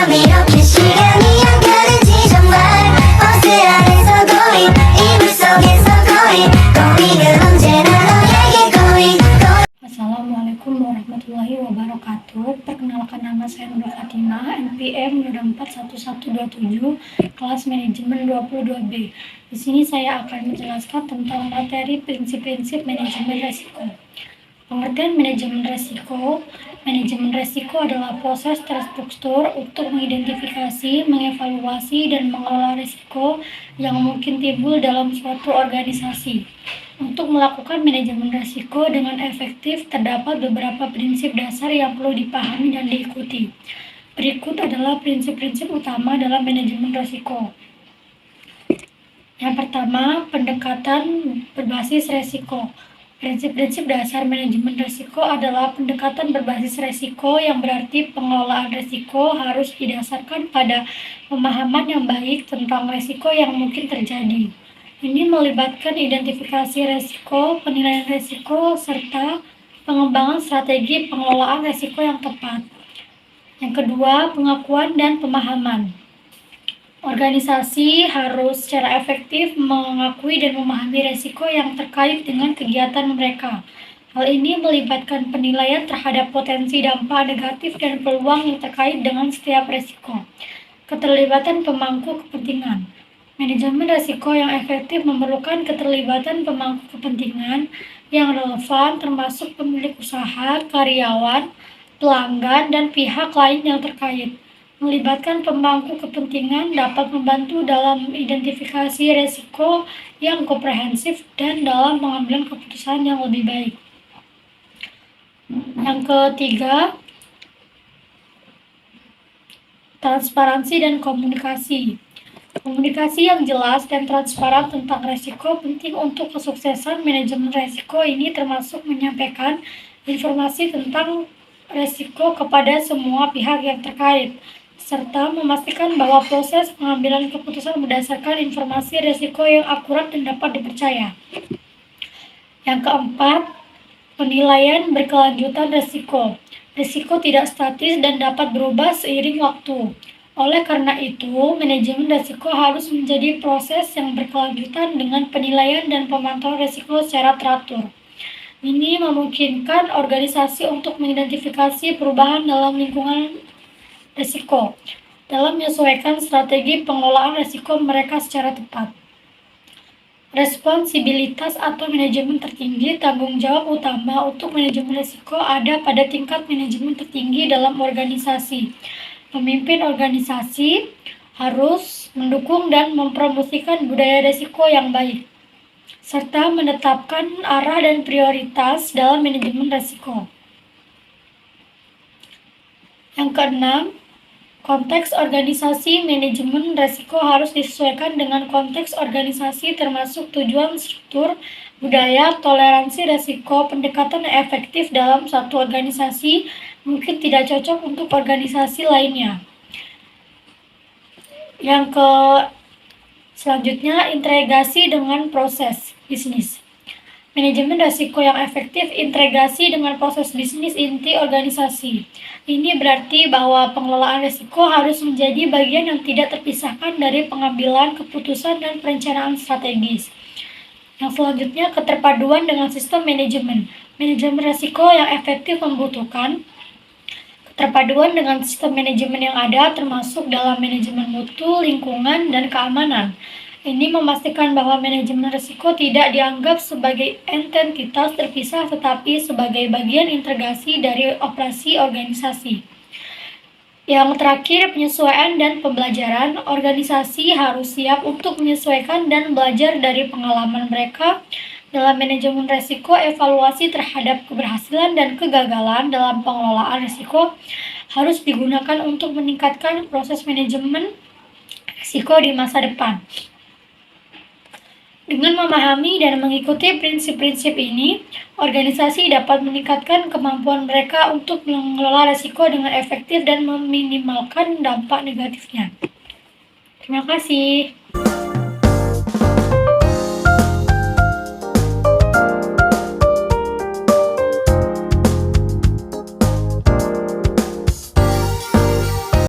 이렇게 시간이 안 가는지 정말 버스 안에서 고잉 이불 속에서 고잉은 언제나 너에게 고잉. Assalamualaikum warahmatullahi wabarakatuh. Perkenalkan, nama saya Nurul Fatimah, NPM 041127, kelas manajemen 22B. Di sini saya akan menjelaskan tentang materi prinsip-prinsip manajemen resiko. Pengertian manajemen resiko. Manajemen resiko adalah proses terstruktur untuk mengidentifikasi, mengevaluasi, dan mengelola risiko yang mungkin timbul dalam suatu organisasi. Untuk melakukan manajemen risiko dengan efektif, terdapat beberapa prinsip dasar yang perlu dipahami dan diikuti. Berikut adalah prinsip-prinsip utama dalam manajemen risiko. Yang pertama, pendekatan berbasis risiko. Prinsip-prinsip dasar manajemen risiko adalah pendekatan berbasis risiko, yang berarti pengelolaan risiko harus didasarkan pada pemahaman yang baik tentang risiko yang mungkin terjadi. Ini melibatkan identifikasi risiko, penilaian risiko, serta pengembangan strategi pengelolaan risiko yang tepat. Yang kedua, pengakuan dan pemahaman. Organisasi harus secara efektif mengakui dan memahami risiko yang terkait dengan kegiatan mereka. Hal ini melibatkan penilaian terhadap potensi dampak negatif dan peluang yang terkait dengan setiap risiko. Keterlibatan pemangku kepentingan. Manajemen risiko yang efektif memerlukan keterlibatan pemangku kepentingan yang relevan, termasuk pemilik usaha, karyawan, pelanggan, dan pihak lain yang terkait. Melibatkan pemangku kepentingan dapat membantu dalam identifikasi risiko yang komprehensif dan dalam pengambilan keputusan yang lebih baik. Yang ketiga, transparansi dan komunikasi. Komunikasi yang jelas dan transparan tentang risiko penting untuk kesuksesan manajemen risiko ini, termasuk menyampaikan informasi tentang risiko kepada semua pihak yang terkait, serta memastikan bahwa proses pengambilan keputusan berdasarkan informasi risiko yang akurat dan dapat dipercaya. Yang keempat, penilaian berkelanjutan risiko. Risiko tidak statis dan dapat berubah seiring waktu. Oleh karena itu, manajemen risiko harus menjadi proses yang berkelanjutan dengan penilaian dan pemantauan risiko secara teratur. Ini memungkinkan organisasi untuk mengidentifikasi perubahan dalam lingkungan risiko, dalam menyesuaikan strategi pengelolaan risiko mereka secara tepat. Responsibilitas atau manajemen tertinggi. Tanggung jawab utama untuk manajemen risiko ada pada tingkat manajemen tertinggi dalam organisasi. Pemimpin organisasi harus mendukung dan mempromosikan budaya risiko yang baik, serta menetapkan arah dan prioritas dalam manajemen risiko. Yang keenam, konteks organisasi. Manajemen risiko harus disesuaikan dengan konteks organisasi, termasuk tujuan, struktur, budaya, toleransi risiko. Pendekatan yang efektif dalam satu organisasi mungkin tidak cocok untuk organisasi lainnya. Selanjutnya, integrasi dengan proses bisnis. Manajemen risiko yang efektif integrasi dengan proses bisnis inti organisasi. Ini berarti bahwa pengelolaan risiko harus menjadi bagian yang tidak terpisahkan dari pengambilan keputusan dan perencanaan strategis. Yang selanjutnya, keterpaduan dengan sistem manajemen. Manajemen risiko yang efektif membutuhkan keterpaduan dengan sistem manajemen yang ada, termasuk dalam manajemen mutu, lingkungan, dan keamanan. Ini memastikan bahwa manajemen risiko tidak dianggap sebagai entitas terpisah, tetapi sebagai bagian integrasi dari operasi organisasi. Yang terakhir, penyesuaian dan pembelajaran. Organisasi harus siap untuk menyesuaikan dan belajar dari pengalaman mereka dalam manajemen risiko. Evaluasi terhadap keberhasilan dan kegagalan dalam pengelolaan risiko harus digunakan untuk meningkatkan proses manajemen risiko di masa depan. Dengan memahami dan mengikuti prinsip-prinsip ini, organisasi dapat meningkatkan kemampuan mereka untuk mengelola risiko dengan efektif dan meminimalkan dampak negatifnya. Terima kasih.